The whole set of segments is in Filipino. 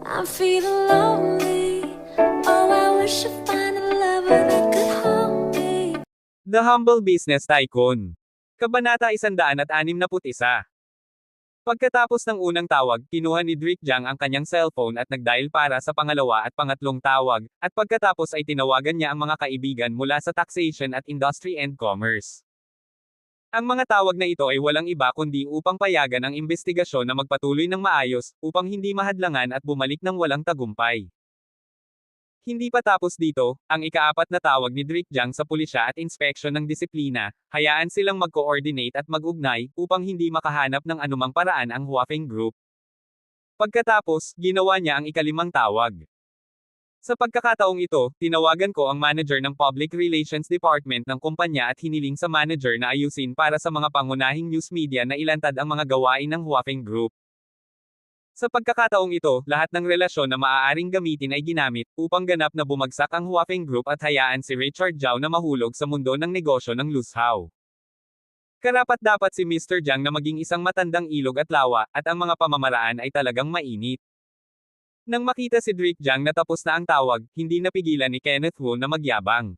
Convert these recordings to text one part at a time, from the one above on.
I'm feeling lonely. Oh, I wish I find a lover that could hold me. The Humble Business Tycoon. Kabanata 161. Pagkatapos ng unang tawag, kinuha ni Drake Jiang ang kanyang cellphone at nagdial para sa pangalawa at pangatlong tawag, at pagkatapos ay tinawagan niya ang mga kaibigan mula sa taxation at industry and commerce. Ang mga tawag na ito ay walang iba kundi upang payagan ang investigasyon na magpatuloy ng maayos, upang hindi mahadlangan at bumalik ng walang tagumpay. Hindi pa tapos dito, ang ikaapat na tawag ni Drake Jiang sa pulisya at inspeksyon ng disiplina, hayaan silang mag-coordinate at mag-ugnay, upang hindi makahanap ng anumang paraan ang Huafeng Group. Pagkatapos, ginawa niya ang ikalimang tawag. Sa pagkakataong ito, tinawagan ko ang manager ng Public Relations Department ng kumpanya at hiniling sa manager na ayusin para sa mga pangunahing news media na ilantad ang mga gawain ng Huafeng Group. Sa pagkakataong ito, lahat ng relasyon na maaaring gamitin ay ginamit, upang ganap na bumagsak ang Huafeng Group at hayaan si Richard Zhao na mahulog sa mundo ng negosyo ng lusaw. Karapat-dapat si Mr. Jiang na maging isang matandang ilog at lawa, at ang mga pamamaraan ay talagang mainit. Nang makita si Drake Jiang na tapos na ang tawag, hindi napigilan ni Kenneth Wu na magyabang.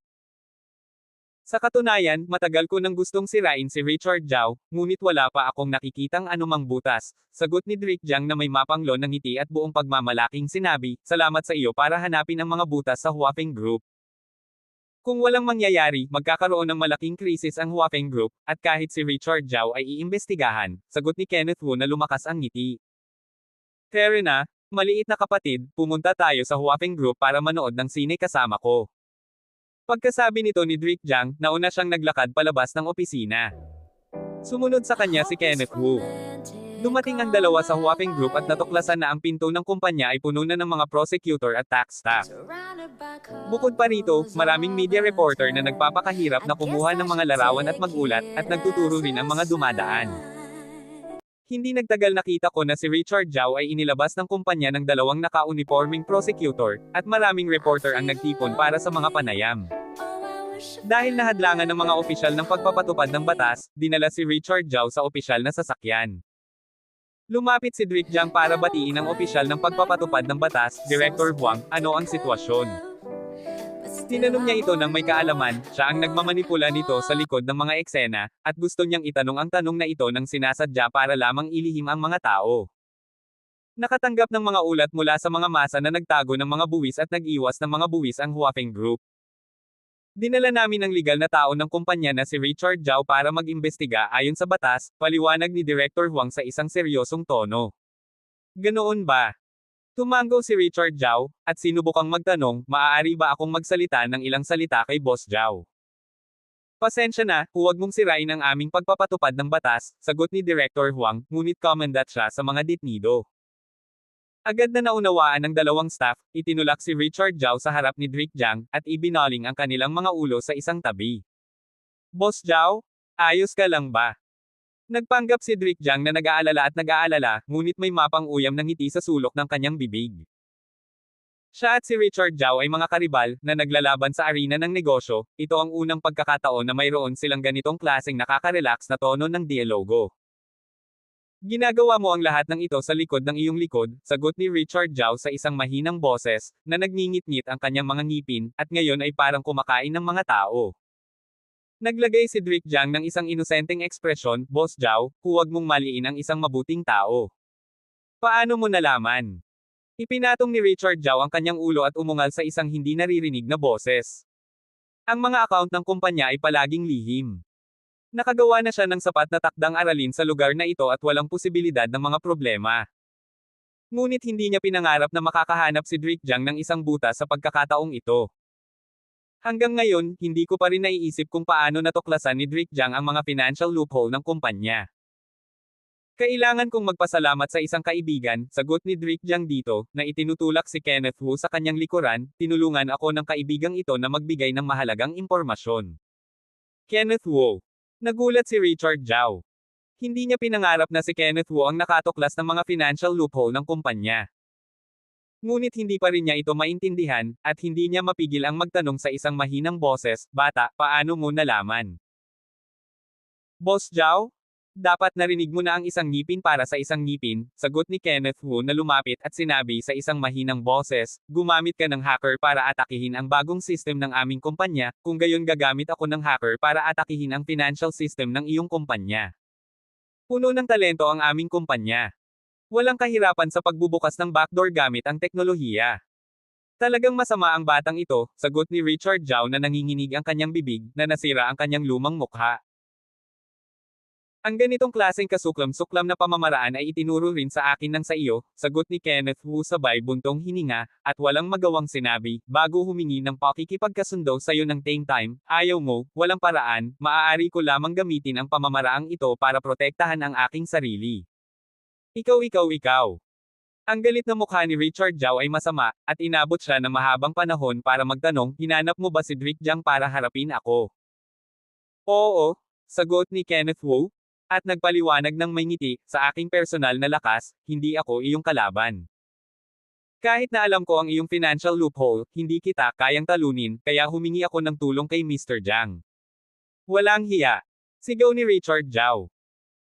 Sa katunayan, matagal ko nang gustong sirain si Richard Zhao, ngunit wala pa akong nakikitang anumang butas. Sagot ni Drake Jiang na may mapanglo ng ngiti at buong pagmamalaking sinabi, salamat sa iyo para hanapin ang mga butas sa Huafeng Group. Kung walang mangyayari, magkakaroon ng malaking krisis ang Huafeng Group, at kahit si Richard Zhao ay iimbestigahan, sagot ni Kenneth Wu na lumakas ang ngiti. Tara na, maliit na kapatid, pumunta tayo sa Huafeng Group para manood ng sine kasama ko. Pagkasabi nito ni Drake Jiang, nauna siyang naglakad palabas ng opisina. Sumunod sa kanya si Kenneth Wu. Dumating ang dalawa sa Huafeng Group at natuklasan na ang pinto ng kumpanya ay puno na ng mga prosecutor at tax staff. Bukod pa rito, maraming media reporter na nagpapakahirap na kumuha ng mga larawan at magulat, at nagtuturo rin ang mga dumadaan. Hindi nagtagal nakita ko na si Richard Zhao ay inilabas ng kumpanya ng dalawang naka-uniforming prosecutor, at maraming reporter ang nagtipon para sa mga panayam. Dahil nahadlangan ng mga opisyal ng pagpapatupad ng batas, dinala si Richard Zhao sa opisyal na sasakyan. Lumapit si Drake Jiang para batiin ang opisyal ng pagpapatupad ng batas, Director Huang, ano ang sitwasyon. Tinanong niya ito ng may kaalaman, siya ang nagmamanipula nito sa likod ng mga eksena, at gusto niyang itanong ang tanong na ito ng sinasadya para lamang ilihim ang mga tao. Nakatanggap ng mga ulat mula sa mga masa na nagtago ng mga buwis at nag-iwas ng mga buwis ang Huafeng Group. Dinala namin ang legal na tao ng kumpanya na si Richard Zhao para mag-imbestiga ayon sa batas, paliwanag ni Director Huang sa isang seryosong tono. Ganoon ba? Tumango si Richard Zhao, at sinubukang magtanong, maaari ba akong magsalita ng ilang salita kay Boss Zhao? Pasensya na, huwag mong sirain ang aming pagpapatupad ng batas, sagot ni Director Huang, ngunit commendat siya sa mga detenido. Agad na naunawaan ng dalawang staff, itinulak si Richard Zhao sa harap ni Drake Jiang, at ibinaling ang kanilang mga ulo sa isang tabi. Boss Zhao? Ayos ka lang ba? Nagpanggap si Drake Jiang na nag-aalala, ngunit may mapang-uyam ng ngiti sa sulok ng kanyang bibig. Siya at si Richard Zhao ay mga karibal, na naglalaban sa arena ng negosyo, ito ang unang pagkakataon na mayroon silang ganitong klaseng nakaka-relax na tono ng dialogo. Ginagawa mo ang lahat ng ito sa likod ng iyong likod, sagot ni Richard Zhao sa isang mahinang boses, na nagngingit-ngit ang kanyang mga ngipin, at ngayon ay parang kumakain ng mga tao. Naglagay si Drake Jiang ng isang inosenteng ekspresyon, Boss Zhao, huwag mong maliin ang isang mabuting tao. Paano mo nalaman? Ipinatong ni Richard Zhao ang kanyang ulo at umungal sa isang hindi naririnig na boses. Ang mga account ng kumpanya ay palaging lihim. Nakagawa na siya ng sapat na takdang aralin sa lugar na ito at walang posibilidad ng mga problema. Ngunit hindi niya pinangarap na makakahanap si Drake Jiang ng isang butas sa pagkakataong ito. Hanggang ngayon, hindi ko pa rin naiisip kung paano natuklasan ni Drake Jiang ang mga financial loophole ng kumpanya. Kailangan kong magpasalamat sa isang kaibigan, sagot ni Drake Jiang dito, na itinutulak si Kenneth Wu sa kanyang likuran, tinulungan ako ng kaibigang ito na magbigay ng mahalagang impormasyon. Kenneth Wu. Nagulat si Richard Zhao. Hindi niya pinangarap na si Kenneth Wu ang nakatuklas ng mga financial loophole ng kumpanya. Ngunit hindi pa rin niya ito maintindihan, at hindi niya mapigil ang magtanong sa isang mahinang boses, bata, paano mo nalaman? Boss Zhao? Dapat narinig mo na ang isang ngipin para sa isang ngipin, sagot ni Kenneth Wu na lumapit at sinabi sa isang mahinang boses, gumamit ka ng hacker para atakihin ang bagong system ng aming kumpanya, kung gayon gagamit ako ng hacker para atakihin ang financial system ng iyong kumpanya. Puno ng talento ang aming kumpanya. Walang kahirapan sa pagbubukas ng backdoor gamit ang teknolohiya. Talagang masama ang batang ito, sagot ni Richard Zhao na nanginginig ang kanyang bibig, na nasira ang kanyang lumang mukha. Ang ganitong klaseng kasuklam-suklam na pamamaraan ay itinuro rin sa akin ng sa iyo, sagot ni Kenneth Wu sabay buntong hininga, at walang magawang sinabi, bago humingi ng pakikipagkasundo sa iyo ng time, ayaw mo, walang paraan, maaari ko lamang gamitin ang pamamaraang ito para protektahan ang aking sarili. Ikaw. Ang galit na mukha ni Richard Zhao ay masama, at inabot siya ng mahabang panahon para magtanong, hinanap mo ba si Rick Jiang para harapin ako? Oo, sagot ni Kenneth Wu. At nagpaliwanag ng may ngiti, sa aking personal na lakas, hindi ako iyong kalaban. Kahit na alam ko ang iyong financial loophole, hindi kita kayang talunin, kaya humingi ako ng tulong kay Mr. Jiang. Walang hiya. Sigaw ni Richard Zhao.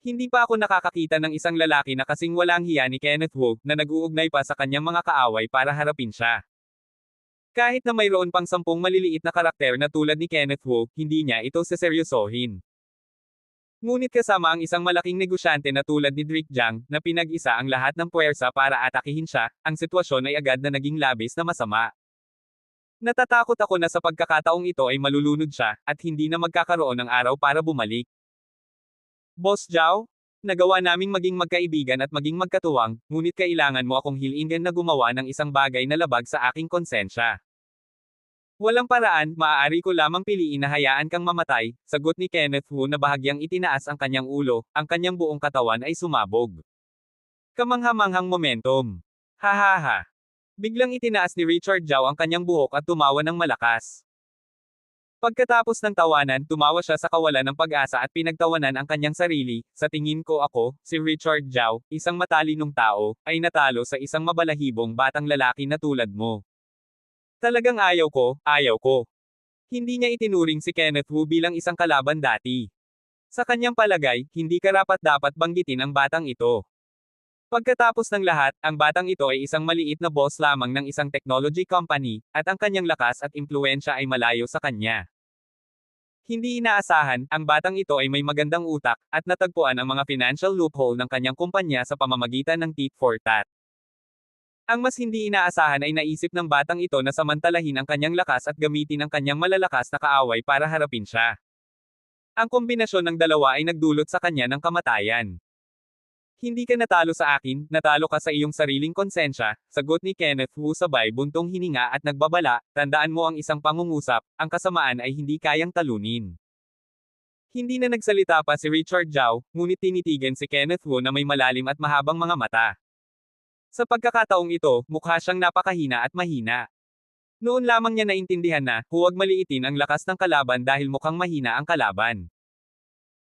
Hindi pa ako nakakakita ng isang lalaki na kasing walang hiya ni Kenneth Wu, na nag-uugnay pa sa kanyang mga kaaway para harapin siya. Kahit na mayroon pang 10 maliliit na karakter na tulad ni Kenneth Wu, hindi niya ito seseryosohin. Ngunit kasama ang isang malaking negosyante na tulad ni Rick Jiang, na pinag-isa ang lahat ng puwersa para atakihin siya, ang sitwasyon ay agad na naging labis na masama. Natatakot ako na sa pagkakataong ito ay malulunod siya, at hindi na magkakaroon ng araw para bumalik. Boss Zhao? Nagawa naming maging magkaibigan at maging magkatuwang, ngunit kailangan mo akong hilingin na gumawa ng isang bagay na labag sa aking konsensya. Walang paraan, maaari ko lamang piliin na hayaan kang mamatay, sagot ni Kenneth Wu na bahagyang itinaas ang kanyang ulo, ang kanyang buong katawan ay sumabog. Kamanghamanghang momentum. Hahaha. Biglang itinaas ni Richard Zhao ang kanyang buhok at tumawa ng malakas. Pagkatapos ng tawanan, tumawa siya sa kawalan ng pag-asa at pinagtawanan ang kanyang sarili, sa tingin ko ako, si Richard Zhao, isang matalinong tao, ay natalo sa isang mabalahibong batang lalaki na tulad mo. Talagang ayaw ko. Hindi niya itinuring si Kenneth Wu bilang isang kalaban dati. Sa kanyang palagay, hindi karapat-dapat banggitin ang batang ito. Pagkatapos ng lahat, ang batang ito ay isang maliit na boss lamang ng isang technology company, at ang kanyang lakas at impluensya ay malayo sa kanya. Hindi inaasahan, ang batang ito ay may magandang utak, at natagpuan ang mga financial loophole ng kanyang kumpanya sa pamamagitan ng tit for tat. Ang mas hindi inaasahan ay naisip ng batang ito na samantalahin ang kanyang lakas at gamitin ang kanyang malalakas na kaaway para harapin siya. Ang kombinasyon ng dalawa ay nagdulot sa kanya ng kamatayan. Hindi ka natalo sa akin, natalo ka sa iyong sariling konsensya, sagot ni Kenneth Wu sabay buntong hininga at nagbabala, tandaan mo ang isang pangungusap, ang kasamaan ay hindi kayang talunin. Hindi na nagsalita pa si Richard Zhao, ngunit tinitigan si Kenneth Wu na may malalim at mahabang mga mata. Sa pagkakataong ito, mukha siyang napakahina at mahina. Noon lamang niya naintindihan na, huwag maliitin ang lakas ng kalaban dahil mukhang mahina ang kalaban.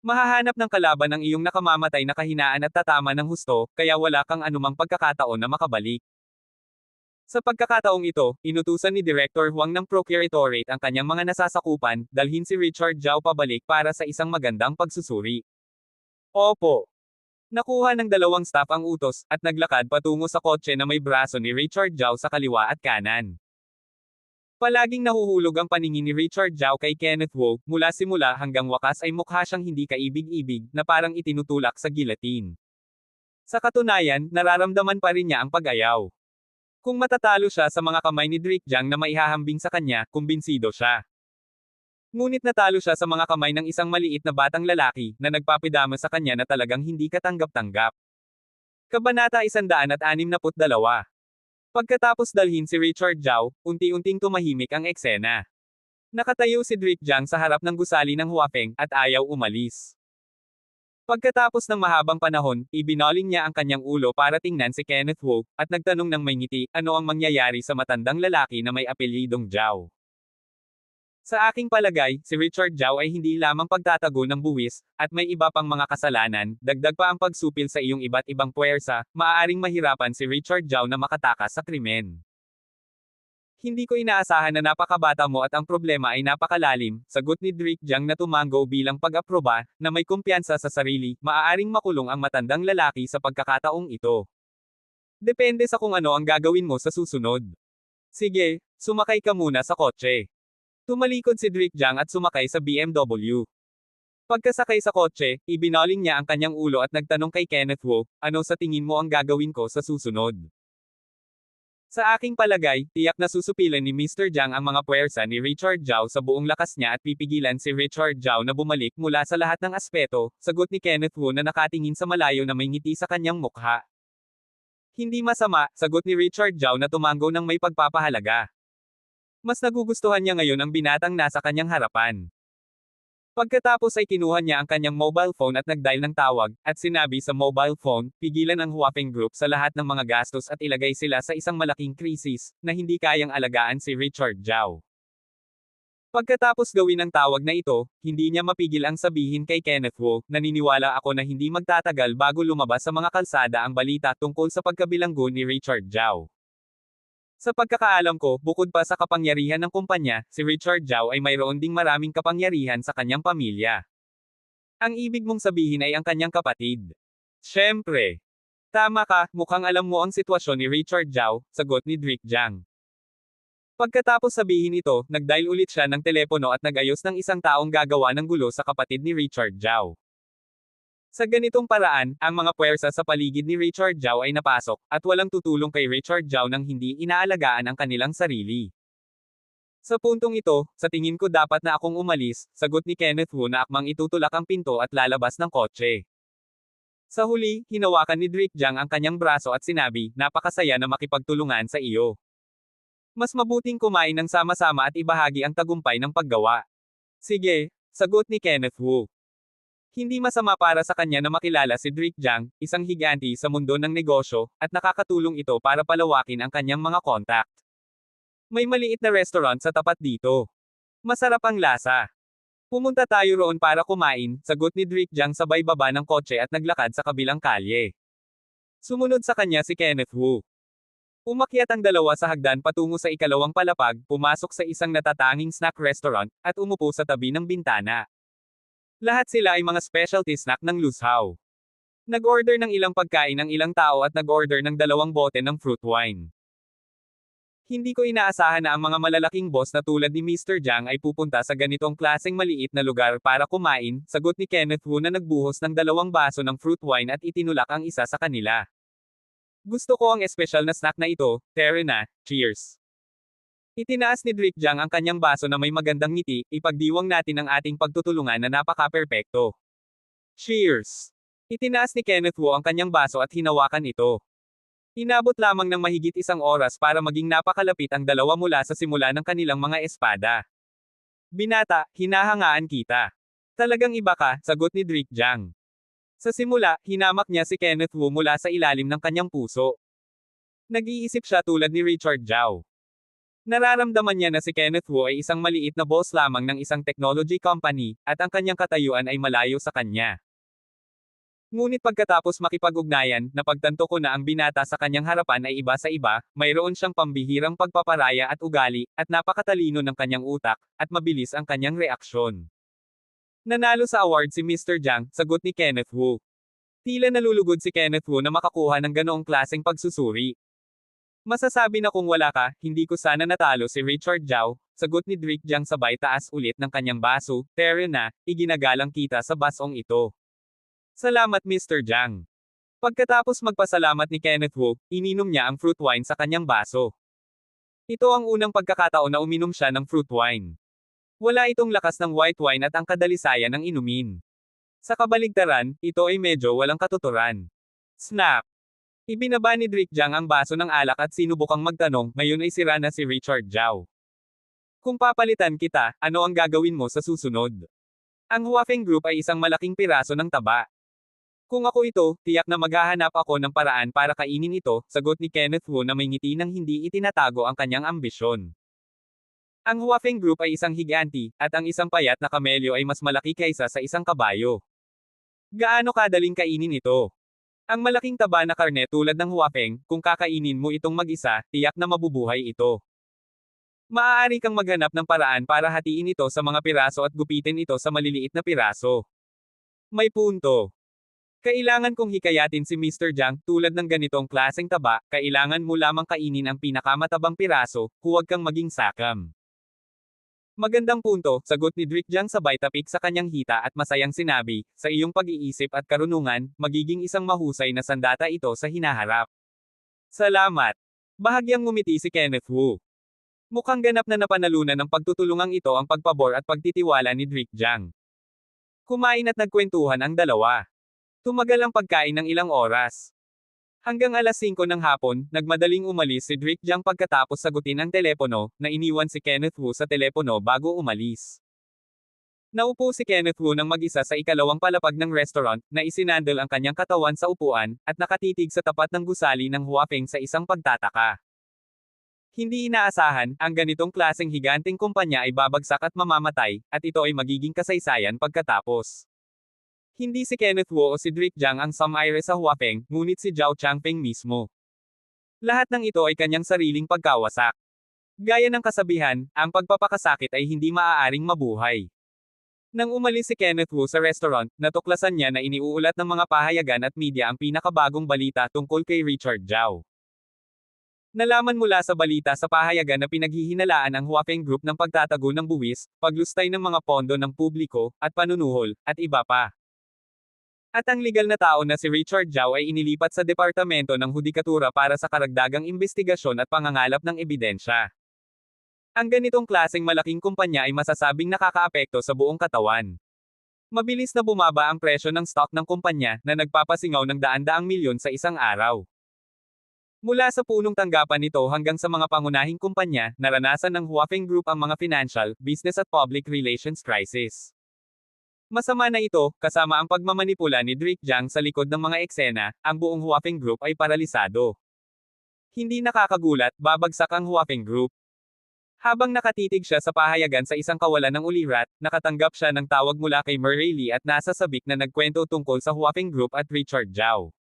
Mahahanap ng kalaban ang iyong nakamamatay na kahinaan at tatama ng husto, kaya wala kang anumang pagkakataon na makabalik. Sa pagkakataong ito, inutusan ni Director Huang ng Procuratorate ang kanyang mga nasasakupan, dalhin si Richard Zhao pabalik para sa isang magandang pagsusuri. Opo. Nakuha ng 2 staff ang utos, at naglakad patungo sa kotse na may braso ni Richard Zhao sa kaliwa at kanan. Palaging nahuhulog ang paningin ni Richard Zhao kay Kenneth Wu, mula simula hanggang wakas ay mukha siyang hindi kaibig-ibig, na parang itinutulak sa guillotine. Sa katunayan, nararamdaman pa rin niya ang pag-ayaw. Kung matatalo siya sa mga kamay ni Rick Jiang na maihahambing sa kanya, kumbinsido siya. Ngunit natalo siya sa mga kamay ng isang maliit na batang lalaki, na nagpapidama sa kanya na talagang hindi katanggap-tanggap. Kabanata 162. Pagkatapos dalhin si Richard Zhao, unti-unting tumahimik ang eksena. Nakatayo si Rick Jiang sa harap ng gusali ng Huapeng, at ayaw umalis. Pagkatapos ng mahabang panahon, ibinoling niya ang kanyang ulo para tingnan si Kenneth Wu, at nagtanong ng may ngiti, ano ang mangyayari sa matandang lalaki na may apelyidong Zhao. Sa aking palagay, si Richard Zhao ay hindi lamang pagtatago ng buwis, at may iba pang mga kasalanan, dagdag pa ang pagsupil sa iyong iba't ibang puwersa, maaaring mahirapan si Richard Zhao na makatakas sa krimen. Hindi ko inaasahan na napakabata mo at ang problema ay napakalalim, sagot ni Drake Jiang na tumango bilang pag-aproba, na may kumpiyansa sa sarili, maaaring makulong ang matandang lalaki sa pagkakataong ito. Depende sa kung ano ang gagawin mo sa susunod. Sige, sumakay ka muna sa kotse. Tumalikod si Drake Jiang at sumakay sa BMW. Pagkasakay sa kotse, ibinoling niya ang kanyang ulo at nagtanong kay Kenneth Wu, ano sa tingin mo ang gagawin ko sa susunod? Sa aking palagay, tiyak na susupilan ni Mr. Jiang ang mga puwersa ni Richard Zhao sa buong lakas niya at pipigilan si Richard Zhao na bumalik mula sa lahat ng aspeto, sagot ni Kenneth Wu na nakatingin sa malayo na may ngiti sa kanyang mukha. Hindi masama, sagot ni Richard Zhao na tumango ng may pagpapahalaga. Mas nagugustuhan niya ngayon ang binatang nasa kanyang harapan. Pagkatapos ay kinuha niya ang kanyang mobile phone at nagdial ng tawag, at sinabi sa mobile phone, pigilan ang Huaping Group sa lahat ng mga gastos at ilagay sila sa isang malaking krisis, na hindi kayang alagaan si Richard Zhao. Pagkatapos gawin ang tawag na ito, hindi niya mapigil ang sabihin kay Kenneth Wu, naniniwala ako na hindi magtatagal bago lumabas sa mga kalsada ang balita tungkol sa pagkabilanggo ni Richard Zhao. Sa pagkakaalam ko, bukod pa sa kapangyarihan ng kumpanya, si Richard Zhao ay mayroon ding maraming kapangyarihan sa kanyang pamilya. Ang ibig mong sabihin ay ang kanyang kapatid. Siyempre. Tama ka, mukhang alam mo ang sitwasyon ni Richard Zhao, sagot ni Drake Jiang. Pagkatapos sabihin ito, nagdial ulit siya ng telepono at nag-ayos ng isang taong gagawa ng gulo sa kapatid ni Richard Zhao. Sa ganitong paraan, ang mga puwersa sa paligid ni Richard Zhao ay napasok, at walang tutulong kay Richard Zhao nang hindi inaalagaan ang kanilang sarili. Sa puntong ito, sa tingin ko dapat na akong umalis, sagot ni Kenneth Wu na akmang itutulak ang pinto at lalabas ng kotse. Sa huli, hinawakan ni Drake Jiang ang kanyang braso at sinabi, napakasaya na makipagtulungan sa iyo. Mas mabuting kumain ng sama-sama at ibahagi ang tagumpay ng paggawa. Sige, sagot ni Kenneth Wu. Hindi masama para sa kanya na makilala si Drake Jiang, isang higanti sa mundo ng negosyo, at nakakatulong ito para palawakin ang kanyang mga contact. May maliit na restaurant sa tapat dito. Masarap ang lasa. Pumunta tayo roon para kumain, sagot ni Drake Jiang sabay baba ng kotse at naglakad sa kabilang kalye. Sumunod sa kanya si Kenneth Wu. Umakyat ang dalawa sa hagdan patungo sa ikalawang palapag, pumasok sa isang natatanging snack restaurant, at umupo sa tabi ng bintana. Lahat sila ay mga specialty snack ng lusaw. Nag-order ng ilang pagkain ang ilang tao at nag-order ng 2 bote ng fruit wine. Hindi ko inaasahan na ang mga malalaking boss na tulad ni Mr. Jiang ay pupunta sa ganitong klaseng maliit na lugar para kumain, sagot ni Kenneth Wu na nagbuhos ng 2 baso ng fruit wine at itinulak ang isa sa kanila. Gusto ko ang espesyal na snack na ito, tere na, cheers. Itinaas ni Drake Jiang ang kanyang baso na may magandang ngiti, ipagdiwang natin ang ating pagtutulungan na napaka-perpekto. Cheers! Itinaas ni Kenneth Wu ang kanyang baso at hinawakan ito. Inabot lamang ng mahigit 1 oras para maging napakalapit ang dalawa mula sa simula ng kanilang mga espada. Binata, hinahangaan kita. Talagang iba ka, sagot ni Drake Jiang. Sa simula, hinamak niya si Kenneth Wu mula sa ilalim ng kanyang puso. Nag-iisip siya tulad ni Richard Zhao. Nararamdaman niya na si Kenneth Wu ay isang maliit na boss lamang ng isang technology company, at ang kanyang katayuan ay malayo sa kanya. Ngunit pagkatapos makipag-ugnayan, napagtanto ko na ang binata sa kanyang harapan ay iba sa iba, mayroon siyang pambihirang pagpaparaya at ugali, at napakatalino ng kanyang utak, at mabilis ang kanyang reaksyon. Nanalo sa award si Mr. Jiang, sagot ni Kenneth Wu. Tila nalulugod si Kenneth Wu na makakuha ng ganoong klaseng pagsusuri. Masasabi na kung wala ka, hindi ko sana natalo si Richard Zhao, sagot ni Drake Jiang sabay taas ulit ng kanyang baso, tere na, iginagalang kita sa basong ito. Salamat Mr. Jiang. Pagkatapos magpasalamat ni Kenneth Wu, ininom niya ang fruit wine sa kanyang baso. Ito ang unang pagkakataon na uminom siya ng fruit wine. Wala itong lakas ng white wine at ang kadalisayan ng inumin. Sa kabaligtaran, ito ay medyo walang katuturan. Snap! Ibinaba ni Drake Jiang ang baso ng alak at sinubukang magtanong, ngayon ay sira na si Richard Zhao. Kung papalitan kita, ano ang gagawin mo sa susunod? Ang Huafeng Group ay isang malaking piraso ng taba. Kung ako ito, tiyak na maghahanap ako ng paraan para kainin ito, sagot ni Kenneth Wu na may ngiti nang hindi itinatago ang kanyang ambisyon. Ang Huafeng Group ay isang higanti, at ang isang payat na kamelyo ay mas malaki kaysa sa isang kabayo. Gaano kadaling kainin ito? Ang malaking taba na karne tulad ng Huafeng, kung kakainin mo itong mag-isa, tiyak na mabubuhay ito. Maaari kang maghanap ng paraan para hatiin ito sa mga piraso at gupitin ito sa maliliit na piraso. May punto. Kailangan kong hikayatin si Mr. Jiang, tulad ng ganitong klaseng taba, kailangan mo lamang kainin ang pinakamatabang piraso, huwag kang maging sakam. Magandang punto, sagot ni Drick Jiang sabay tapik sa kanyang hita at masayang sinabi, sa iyong pag-iisip at karunungan, magiging isang mahusay na sandata ito sa hinaharap. Salamat. Bahagyang ngumiti si Kenneth Wu. Mukhang ganap na napanalunan ng pagtutulungang ito ang pagpabor at pagtitiwala ni Drick Jiang. Kumain at nagkwentuhan ang dalawa. Tumagal ang pagkain ng ilang oras. Hanggang alas 5 ng hapon, nagmadaling umalis si Drick Jiang pagkatapos sagutin ang telepono, na iniwan si Kenneth Wu sa telepono bago umalis. Naupo si Kenneth Wu ng mag-isa sa ikalawang palapag ng restaurant, na isinandal ang kanyang katawan sa upuan, at nakatitig sa tapat ng gusali ng Huapeng sa isang pagtataka. Hindi inaasahan, ang ganitong klaseng higanteng kumpanya ay babagsak at mamamatay, at ito ay magiging kasaysayan pagkatapos. Hindi si Kenneth Wu o si Drick Jiang ang sumire sa Huapeng, ngunit si Zhao Changpeng mismo. Lahat ng ito ay kanyang sariling pagkawasak. Gaya ng kasabihan, ang pagpapakasakit ay hindi maaaring mabuhay. Nang umalis si Kenneth Wu sa restaurant, natuklasan niya na iniuulat ng mga pahayagan at media ang pinakabagong balita tungkol kay Richard Zhao. Nalaman mula sa balita sa pahayagan na pinaghihinalaan ang Huapeng Group ng pagtatago ng buwis, paglustay ng mga pondo ng publiko, at panunuhol, at iba pa. At ang legal na tao na si Richard Zhao ay inilipat sa Departamento ng Hudikatura para sa karagdagang imbestigasyon at pangangalap ng ebidensya. Ang ganitong klaseng malaking kumpanya ay masasabing nakakaapekto sa buong katawan. Mabilis na bumaba ang presyo ng stock ng kumpanya, na nagpapasingaw ng daan-daang milyon sa isang araw. Mula sa punong tanggapan nito hanggang sa mga pangunahing kumpanya, naranasan ng Huapeng Group ang mga financial, business at public relations crisis. Masama na ito, kasama ang pagmamanipula ni Drick Jiang sa likod ng mga eksena, ang buong Huapeng Group ay paralisado. Hindi nakakagulat, babagsak ang Huapeng Group. Habang nakatitig siya sa pahayagan sa isang kawalan ng ulirat, nakatanggap siya ng tawag mula kay Murray Lee at nasa sabik na nagkwento tungkol sa Huapeng Group at Richard Zhao.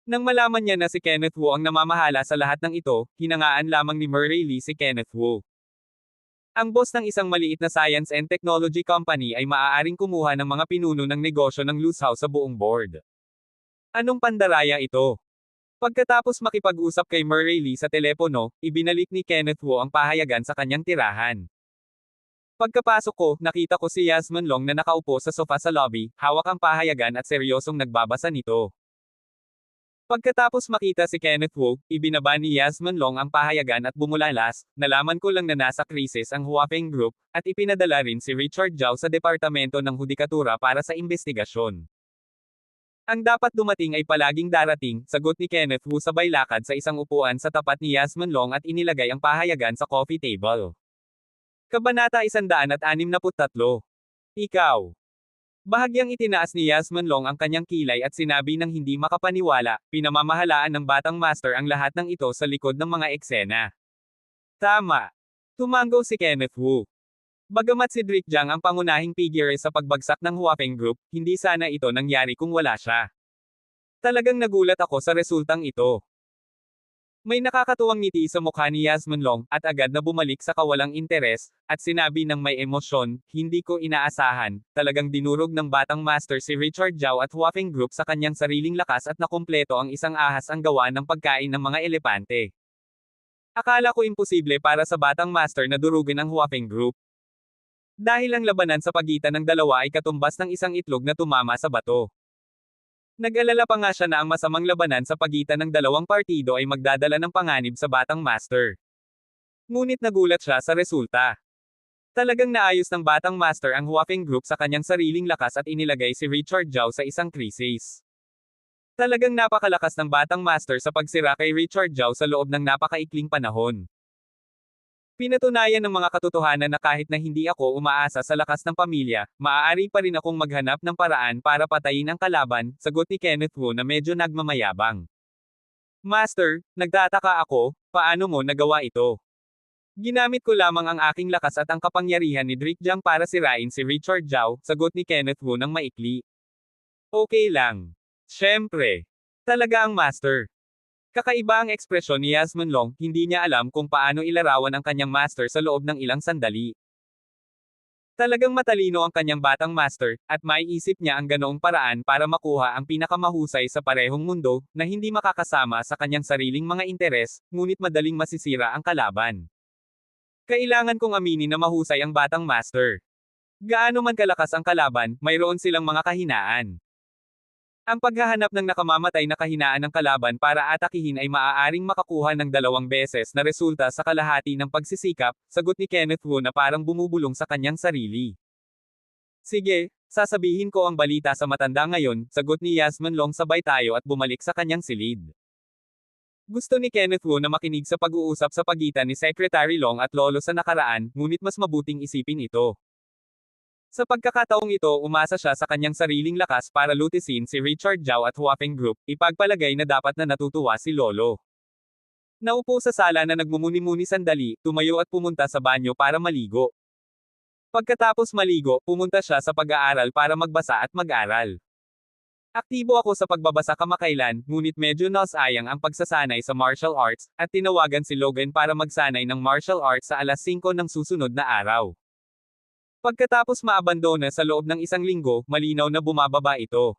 Nang malaman niya na si Kenneth Wu ang namamahala sa lahat ng ito, hinangaan lamang ni Murray Lee si Kenneth Wu. Ang boss ng isang maliit na science and technology company ay maaaring kumuha ng mga pinuno ng negosyo ng loose house sa buong board. Anong pandaraya ito? Pagkatapos makipag-usap kay Murray Lee sa telepono, ibinalik ni Kenneth Wu ang pahayagan sa kanyang tirahan. Pagkapasok ko, nakita ko si Yasmin Long na nakaupo sa sofa sa lobby, hawak ang pahayagan at seryosong nagbabasa nito. Pagkatapos makita si Kenneth Wu, ibinaba ni Yasmin Long ang pahayagan at bumulalas, nalaman ko lang na nasa krisis ang Huapeng Group, at ipinadala rin si Richard Zhao sa Departamento ng Hudikatura para sa investigasyon. Ang dapat dumating ay palaging darating, sagot ni Kenneth Wu sabay lakad sa isang upuan sa tapat ni Yasmin Long at inilagay ang pahayagan sa coffee table. Kabanata 163. Ikaw. Bahagyang itinaas ni Yasmin Long ang kanyang kilay at sinabi ng hindi makapaniwala, pinamamahalaan ng batang master ang lahat ng ito sa likod ng mga eksena. Tama. Tumanggo si Kenneth Wu. Bagamat si Drick Jiang ang pangunahing figure sa pagbagsak ng Huapeng Group, hindi sana ito nangyari kung wala siya. Talagang nagulat ako sa resultang ito. May nakakatuwang ngiti sa mukha ni Yasmin Long, at agad na bumalik sa kawalang interes, at sinabi ng may emosyon, hindi ko inaasahan, talagang dinurog ng batang master si Richard Zhao at Huapeng Group sa kanyang sariling lakas at nakumpleto ang isang ahas ang gawa ng pagkain ng mga elepante. Akala ko imposible para sa batang master na durugin ang Huapeng Group. Dahil ang labanan sa pagitan ng dalawa ay katumbas ng isang itlog na tumama sa bato. Nag-alala pa nga siya na ang masamang labanan sa pagitan ng dalawang partido ay magdadala ng panganib sa batang master. Ngunit nagulat siya sa resulta. Talagang naayos ng batang master ang Huapeng Group sa kanyang sariling lakas at inilagay si Richard Zhao sa isang krisis. Talagang napakalakas ng batang master sa pagsira kay Richard Zhao sa loob ng napakaikling panahon. Pinatunayan ng mga katotohanan na kahit na hindi ako umaasa sa lakas ng pamilya, maaari pa rin akong maghanap ng paraan para patayin ang kalaban, sagot ni Kenneth Wu na medyo nagmamayabang. Master, nagtataka ako, paano mo nagawa ito? Ginamit ko lamang ang aking lakas at ang kapangyarihan ni Drick Jiang para sirain si Richard Zhao, sagot ni Kenneth Wu ng maikli. Okay lang. Siyempre. Talaga ang master. Kakaiba ang ekspresyon ni Yasmin Long, hindi niya alam kung paano ilarawan ang kanyang master sa loob ng ilang sandali. Talagang matalino ang kanyang batang master, at maiisip niya ang ganoong paraan para makuha ang pinakamahusay sa parehong mundo, na hindi makakasama sa kanyang sariling mga interes, ngunit madaling masisira ang kalaban. Kailangan kong aminin na mahusay ang batang master. Gaano man kalakas ang kalaban, mayroon silang mga kahinaan. Ang paghahanap ng nakamamatay na kahinaan ng kalaban para atakihin ay maaaring makakuha ng 2 beses na resulta sa kalahati ng pagsisikap, sagot ni Kenneth Wu na parang bumubulong sa kanyang sarili. Sige, sasabihin ko ang balita sa matanda ngayon, sagot ni Yasmin Long sabay tayo at bumalik sa kanyang silid. Gusto ni Kenneth Wu na makinig sa pag-uusap sa pagitan ni Secretary Long at Lolo sa nakaraan, ngunit mas mabuting isipin ito. Sa pagkakataong ito, umasa siya sa kanyang sariling lakas para lutisin si Richard Zhao at Huapeng Group, ipagpalagay na dapat na natutuwa si Lolo. Naupo sa sala na nagmumuni-muni sandali, tumayo at pumunta sa banyo para maligo. Pagkatapos maligo, pumunta siya sa pag-aaral para magbasa at mag-aral. Aktibo ako sa pagbabasa kamakailan, ngunit medyo nasayang ang pagsasanay sa martial arts, at tinawagan si Logan para magsanay ng martial arts sa alas 5 ng susunod na araw. Pagkatapos maabandona sa loob ng 1 linggo, malinaw na bumababa ito.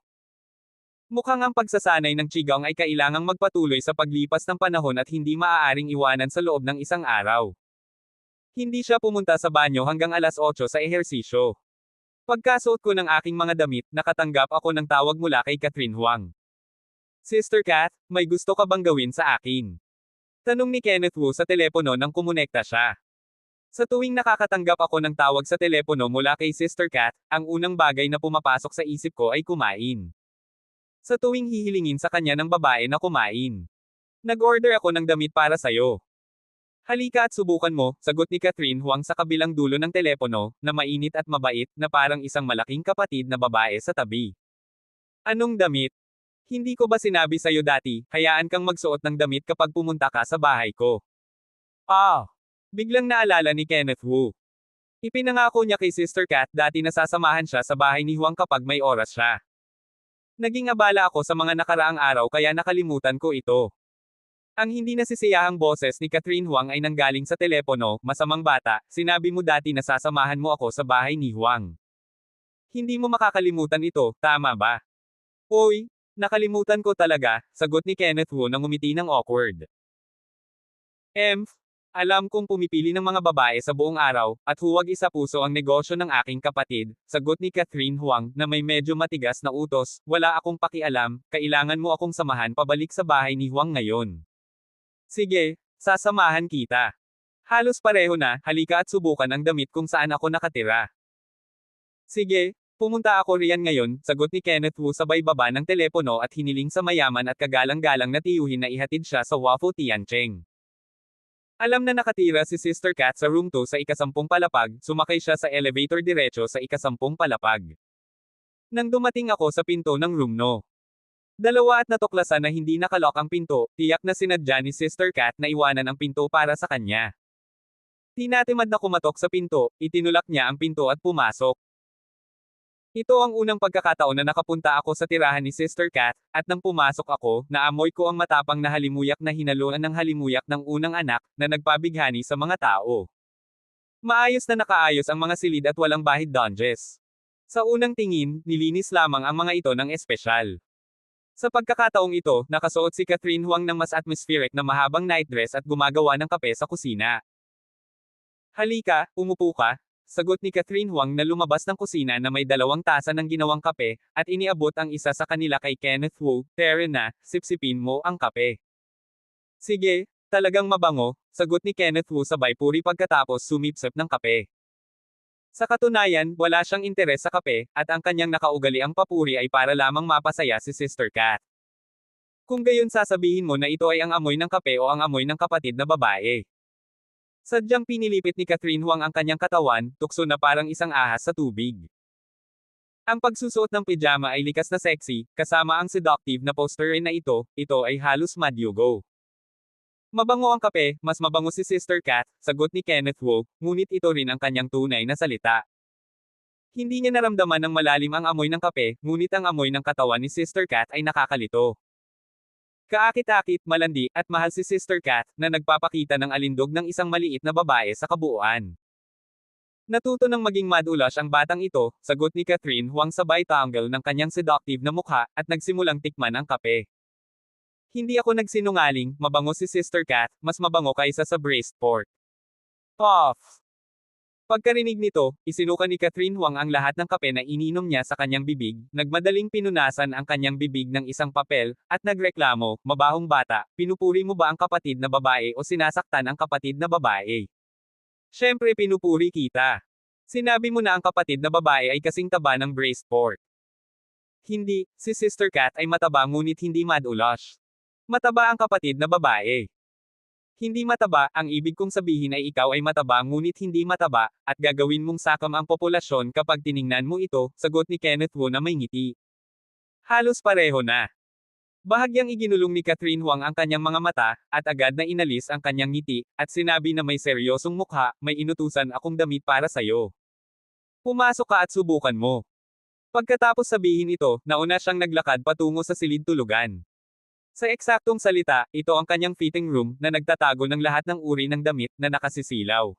Mukhang ang pagsasanay ng Qigong ay kailangang magpatuloy sa paglipas ng panahon at hindi maaaring iwanan sa loob ng 1 araw. Hindi siya pumunta sa banyo hanggang alas 8 sa ehersisyo. Pagkasuot ko ng aking mga damit, nakatanggap ako ng tawag mula kay Catherine Huang. Sister Kath, may gusto ka bang gawin sa akin? Tanong ni Kenneth Wu sa telepono nang kumonekta siya. Sa tuwing nakakatanggap ako ng tawag sa telepono mula kay Sister Kath, ang unang bagay na pumapasok sa isip ko ay kumain. Sa tuwing hihilingin sa kanya ng babae na kumain. Nag-order ako ng damit para sayo. Halika at subukan mo, sagot ni Catherine Huang sa kabilang dulo ng telepono, na mainit at mabait, na parang isang malaking kapatid na babae sa tabi. Anong damit? Hindi ko ba sinabi sa'yo dati, hayaan kang magsuot ng damit kapag pumunta ka sa bahay ko? Biglang naalala ni Kenneth Wu. Ipinangako niya kay Sister Kath dati na sasamahan siya sa bahay ni Huang kapag may oras siya. Naging abala ako sa mga nakaraang araw kaya nakalimutan ko ito. Ang hindi nasisiyahang boses ni Catherine Huang ay nanggaling sa telepono, masamang bata, sinabi mo dati na sasamahan mo ako sa bahay ni Huang. Hindi mo makakalimutan ito, tama ba? Oy, nakalimutan ko talaga, sagot ni Kenneth Wu nang ngumiti ng awkward. Alam kong pumipili ng mga babae sa buong araw, at huwag isa puso ang negosyo ng aking kapatid, sagot ni Catherine Huang, na may medyo matigas na utos, wala akong pakialam, kailangan mo akong samahan pabalik sa bahay ni Huang ngayon. Sige, sasamahan kita. Halos pareho na, halika at subukan ang damit kung saan ako nakatira. Sige, pumunta ako riyan ngayon, sagot ni Kenneth Wu sabay baba ng telepono at hiniling sa mayaman at kagalang-galang na tiyuhin na ihatid siya sa Wafu Tiancheng. Alam na nakatira si Sister Kath sa room 2 sa ika-10 palapag, sumakay siya sa elevator diretso sa ika-10 palapag. Nang dumating ako sa pinto ng room no. 2 at natuklasan na hindi nakalock ang pinto, tiyak na sinadya ni Sister Kath na iwanan ang pinto para sa kanya. Tinatimad na kumatok sa pinto, itinulak niya ang pinto at pumasok. Ito ang unang pagkakataon na nakapunta ako sa tirahan ni Sister Kath, at nang pumasok ako, naamoy ko ang matapang na halimuyak na hinaluan ng halimuyak ng unang anak, na nagpabighani sa mga tao. Maayos na nakaayos ang mga silid at walang bahid donges. Sa unang tingin, nilinis lamang ang mga ito ng espesyal. Sa pagkakataong ito, nakasuot si Catherine Huang ng mas atmospheric na mahabang nightdress at gumagawa ng kape sa kusina. Halika, umupo ka, sagot ni Catherine Huang na lumabas ng kusina na may 2 tasa ng ginawang kape, at iniabot ang isa sa kanila kay Kenneth Wu, "Tere na, sipsipin mo ang kape." Sige, talagang mabango, sagot ni Kenneth Wu sabay puri pagkatapos sumipsip ng kape. Sa katunayan, wala siyang interes sa kape, at ang kanyang nakaugaliang papuri ay para lamang mapasaya si Sister Kath. Kung gayon sasabihin mo na ito ay ang amoy ng kape o ang amoy ng kapatid na babae. Sadyang pinilipit ni Catherine Huang ang kanyang katawan, tukso na parang isang ahas sa tubig. Ang pagsusuot ng pijama ay likas na sexy, kasama ang seductive na posture na ito ay halos madyugo. Mabango ang kape, mas mabango si Sister Kath, sagot ni Kenneth Wu, ngunit ito rin ang kanyang tunay na salita. Hindi niya naramdaman ng malalim ang amoy ng kape, ngunit ang amoy ng katawan ni Sister Kath ay nakakalito. Kaakit-akit, malandi, at mahal si Sister Cat, na nagpapakita ng alindog ng isang maliit na babae sa kabuuan. Natuto ng maging madulas ang batang ito, sagot ni Catherine Huang sabay tanggal ng kanyang seductive na mukha, at nagsimulang tikman ang kape. Hindi ako nagsinungaling, mabango si Sister Cat, mas mabango kaysa sa braised pork. Off! Pagkarinig nito, isinuka ni Catherine Huang ang lahat ng kape na iniinom niya sa kanyang bibig, nagmadaling pinunasan ang kanyang bibig ng isang papel, at nagreklamo, mabahong bata, pinupuri mo ba ang kapatid na babae o sinasaktan ang kapatid na babae? Siyempre pinupuri kita. Sinabi mo na ang kapatid na babae ay kasing taba ng braised pork. Hindi, si Sister Cat ay mataba ngunit hindi madulas. Mataba ang kapatid na babae. Hindi mataba, ang ibig kong sabihin ay ikaw ay mataba ngunit hindi mataba, at gagawin mong sakam ang populasyon kapag tiningnan mo ito, sagot ni Kenneth Wu na may ngiti. Halos pareho na. Bahagyang iginulong ni Catherine Huang ang kanyang mga mata, at agad na inalis ang kanyang ngiti, at sinabi na may seryosong mukha, may inutusan akong damit para sayo. Pumasok ka at subukan mo. Pagkatapos sabihin ito, nauna siyang naglakad patungo sa silid tulugan. Sa eksaktong salita, ito ang kanyang fitting room, na nagtatago ng lahat ng uri ng damit, na nakasisilaw.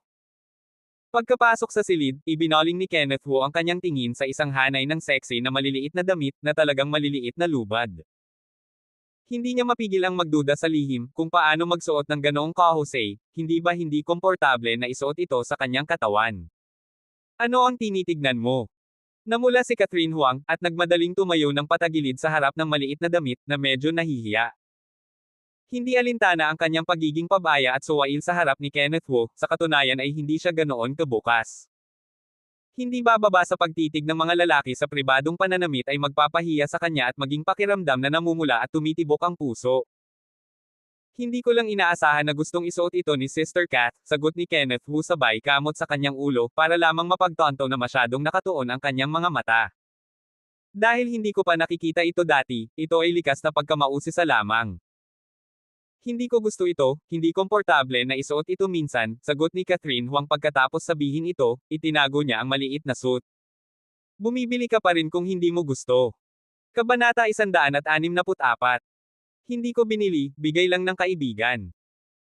Pagkapasok sa silid, ibinaling ni Kenneth Wu ang kanyang tingin sa isang hanay ng sexy na maliliit na damit, na talagang maliliit na lubad. Hindi niya mapigil ang magduda sa lihim, kung paano magsuot ng ganoong kahusay, hindi ba hindi komportable na isuot ito sa kanyang katawan. Ano ang tinitignan mo? Namula si Catherine Huang, at nagmadaling tumayo ng patagilid sa harap ng maliit na damit, na medyo nahihiya. Hindi alintana ang kanyang pagiging pabaya at suwail sa harap ni Kenneth Wu, sa katunayan ay hindi siya ganoon kabukas. Hindi bababa sa pagtitig ng mga lalaki sa pribadong pananamit ay magpapahiya sa kanya at maging pakiramdam na namumula at tumitibok ang puso. Hindi ko lang inaasahan na gustong isuot ito ni Sister Cat, sagot ni Kenneth Wu sabay kamot sa kanyang ulo, para lamang mapagtanto na masyadong nakatuon ang kanyang mga mata. Dahil hindi ko pa nakikita ito dati, ito ay likas na pagkamausisa lamang. Hindi ko gusto ito, hindi komportable na isuot ito minsan, sagot ni Catherine Huang pagkatapos sabihin ito, itinago niya ang maliit na suit. Bumibili ka pa rin kung hindi mo gusto. Kabanata 164. Hindi ko binili, bigay lang ng kaibigan.